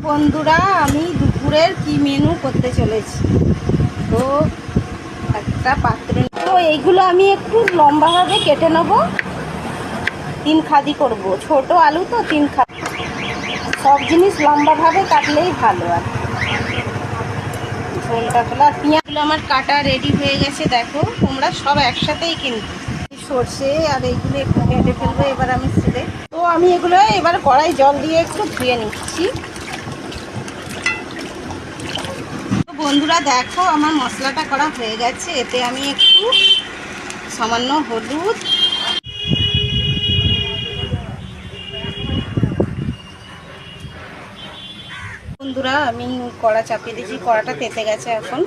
বন্ধুরা, আমি দুপুরের কি মেনু করতে চলেছি। তো একটা পাত্রে তো এইগুলো আমি একটু লম্বাভাবে কেটে নেব। 3 খাদি করব, ছোট আলু তো 3 খাদি। সব জিনিস লম্বাভাবে কাটলেই ভালো। আর ঝোলটা ফেলে আর পেঁয়াজগুলো আমার কাটা রেডি হয়ে গেছে। দেখো তোমরা সব একসাথেই কিন্তু সর্ষে আর এইগুলো একটু কেটে ফেলবো এবার আমি সিলে। তো আমি এগুলো এবার কড়াই জল দিয়ে একটু ধুয়ে নিচ্ছি। বন্ধুরা দেখো আমার মশলাটা করা হয়ে গেছে। এতে আমি একটু সামান্য হলুদ, বন্ধুরা আমি কড়া চাপিয়ে দিয়েছি, কড়াটা তেতে গেছে এখন।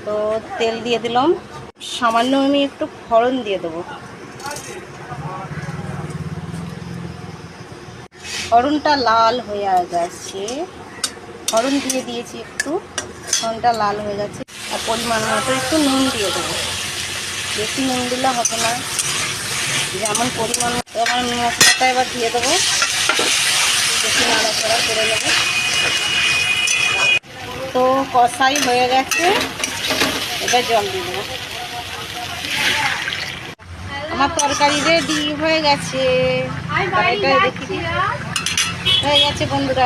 তো তেল দিয়ে দিলাম, সামান্য আমি একটু ফোড়ন দিয়ে দেবো। ফোড়নটা লাল হয়ে গেছে, ফোড়ন দিয়ে দিয়েছি একটু, ফোড়নটা লাল হয়ে গেছে। আর পরিমাণ মতো একটু নুন দিয়ে দেবো, বেশি নুন দিলে হবে না, যেমন পরিমাণ মতো। আমার মশলাটা এবার দিয়ে দেবো, বেশি নাড়াচাড়া করে নেবো। তো কষাই হয়ে গেছে, এবার জল দিয়ে দেবো। আমার তরকারি রেডি হয়ে গেছে, হয়ে গেছে বন্ধুরা।